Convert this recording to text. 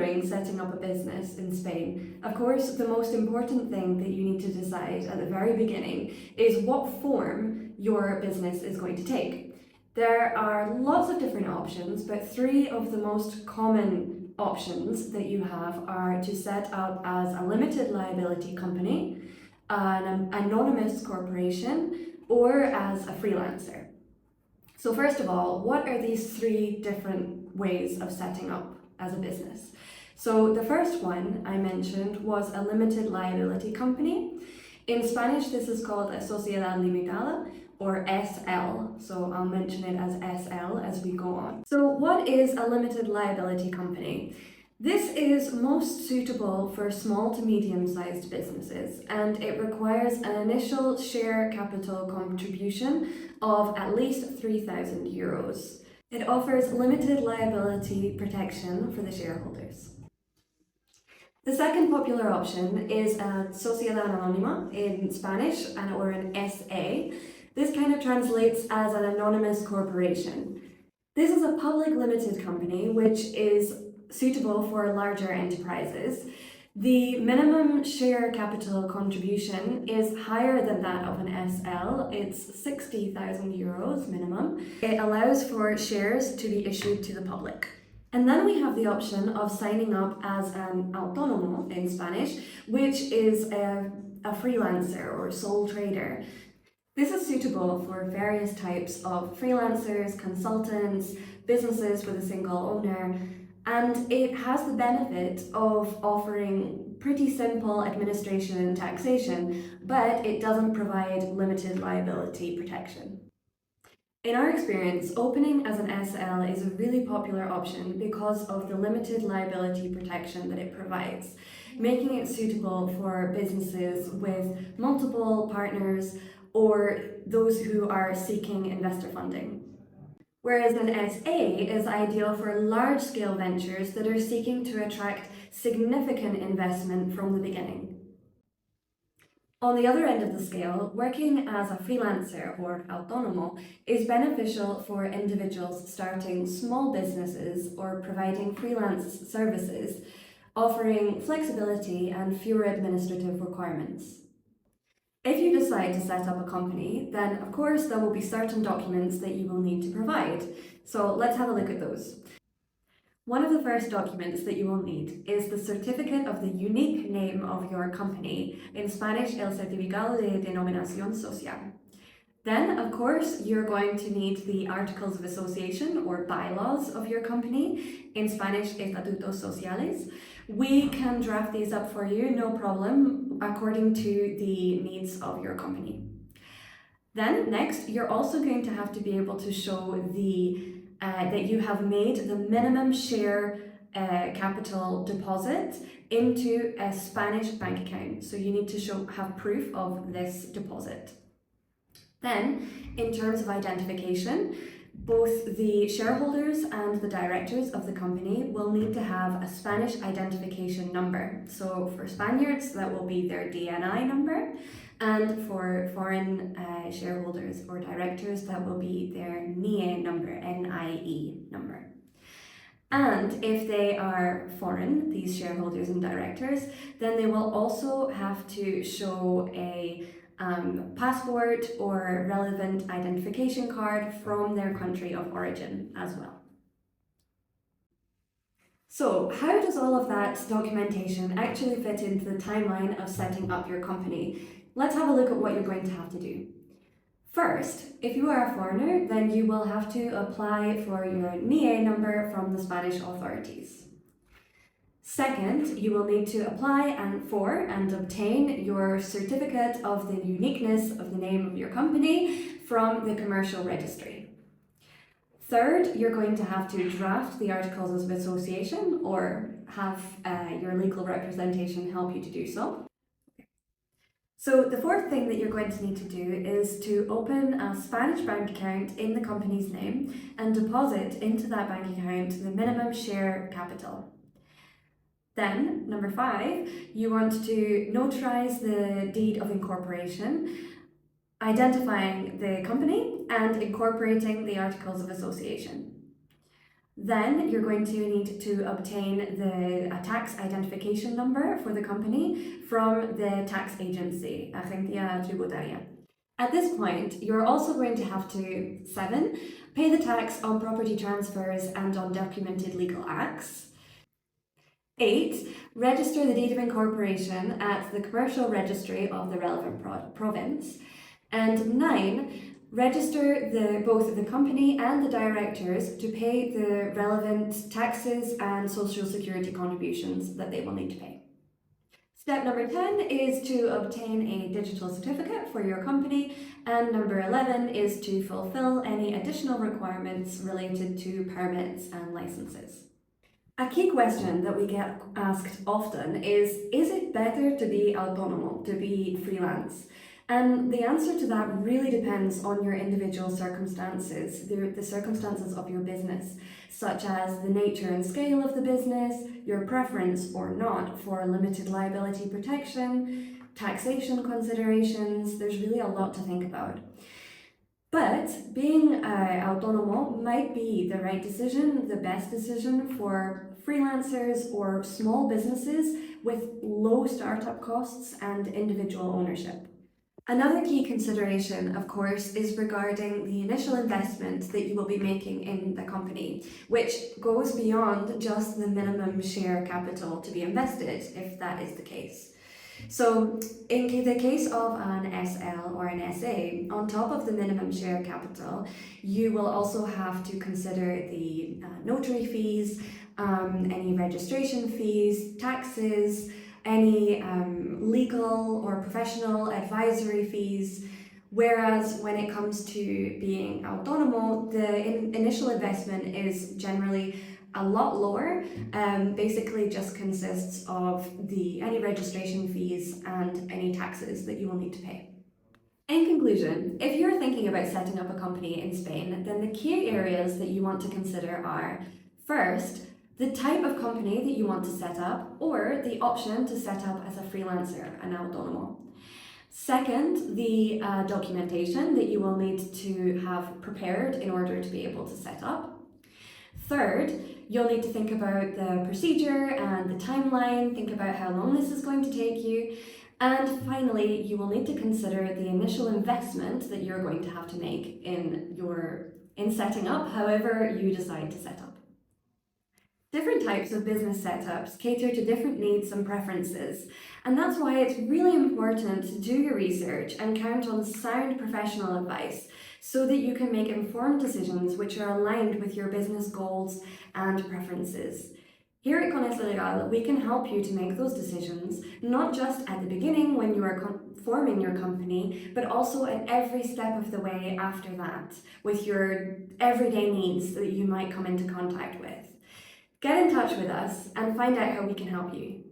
considering setting up a business in Spain, of course, the most important thing that you need to decide at the very beginning is what form your business is going to take. There are lots of different options, but three of the most common options that you have are to set up as a limited liability company, an anonymous corporation, or as a freelancer. So first of all, what are these three different ways of setting up as a business? So the first one I mentioned was a limited liability company. In Spanish, this is called a Sociedad Limitada, or SL, so I'll mention it as SL as we go on. So what is a limited liability company? This is most suitable for small to medium-sized businesses, and it requires an initial share capital contribution of at least €3,000. It offers limited liability protection for the shareholders. The second popular option is a Sociedad Anónima in Spanish, or an SA. This kind of translates as an anonymous corporation. This is a public limited company which is suitable for larger enterprises. The minimum share capital contribution is higher than that of an SL. It's €60,000 minimum. It allows for shares to be issued to the public. And then we have the option of signing up as an autónomo in Spanish, which is a freelancer or sole trader. This is suitable for various types of freelancers, consultants, businesses with a single owner, and it has the benefit of offering pretty simple administration and taxation, but it doesn't provide limited liability protection. In our experience, opening as an SL is a really popular option because of the limited liability protection that it provides, making it suitable for businesses with multiple partners or those who are seeking investor funding. Whereas an SA is ideal for large-scale ventures that are seeking to attract significant investment from the beginning. On the other end of the scale, working as a freelancer or autónomo is beneficial for individuals starting small businesses or providing freelance services, offering flexibility and fewer administrative requirements. If you decide to set up a company, then of course there will be certain documents that you will need to provide. So let's have a look at those. One of the first documents that you will need is the certificate of the unique name of your company, in Spanish, el certificado de denominación social. Then, of course, you're going to need the articles of association or bylaws of your company, in Spanish, estatutos sociales. We can draft these up for you, no problem, according to the needs of your company. Then, next, you're also going to have to be able to show that you have made the minimum share capital deposit into a Spanish bank account. So you need to have proof of this deposit. Then, in terms of identification, both the shareholders and the directors of the company will need to have a Spanish identification number. So for Spaniards, that will be their DNI number, and for foreign shareholders or directors, that will be their NIE number, NIE number. And if they are foreign, these shareholders and directors, then they will also have to show a passport or relevant identification card from their country of origin as well. So how does all of that documentation actually fit into the timeline of setting up your company? Let's have a look at what you're going to have to do. First, if you are a foreigner, then you will have to apply for your NIE number from the Spanish authorities. Second, you will need to apply and obtain your certificate of the uniqueness of the name of your company from the commercial registry. Third, you're going to have to draft the articles of association or have your legal representation help you to do so. So the fourth thing that you're going to need to do is to open a Spanish bank account in the company's name and deposit into that bank account the minimum share capital. Then, number 5, you want to notarize the deed of incorporation, identifying the company and incorporating the articles of association. Then you're going to need to obtain a tax identification number for the company from the tax agency, Agencia Tributaria. At this point, you're also going to have to 7. Pay the tax on property transfers and on documented legal acts. 8. Register the deed of incorporation at the commercial registry of the relevant province. And 9. Register both the company and the directors to pay the relevant taxes and social security contributions that they will need to pay. Step number 10 is to obtain a digital certificate for your company, and number 11 is to fulfill any additional requirements related to permits and licenses. A key question that we get asked often is it better to be autónomo, to be freelance? And the answer to that really depends on your individual circumstances, the circumstances of your business, such as the nature and scale of the business, your preference or not for limited liability protection, taxation considerations. There's really a lot to think about. But being autónomo might be the right decision, the best decision for freelancers or small businesses with low startup costs and individual ownership. Another key consideration, of course, is regarding the initial investment that you will be making in the company, which goes beyond just the minimum share capital to be invested, if that is the case. So, in the case of an SL or an SA, on top of the minimum share capital, you will also have to consider the notary fees, any registration fees, taxes, any legal or professional advisory fees. Whereas when it comes to being autónomo, the initial investment is generally a lot lower, basically just consists of any registration fees and any taxes that you will need to pay. In conclusion, if you're thinking about setting up a company in Spain, then the key areas that you want to consider are, first, the type of company that you want to set up, or the option to set up as a freelancer, an autónomo. Second, the documentation that you will need to have prepared in order to be able to set up. Third, you'll need to think about the procedure and the timeline, think about how long this is going to take you. And finally, you will need to consider the initial investment that you're going to have to make in setting up, however you decide to set up. Different types of business setups cater to different needs and preferences, and that's why it's really important to do your research and count on sound professional advice so that you can make informed decisions which are aligned with your business goals and preferences. Here at Conesa Legal, we can help you to make those decisions, not just at the beginning when you are forming your company, but also at every step of the way after that, with your everyday needs that you might come into contact with. Get in touch with us and find out how we can help you.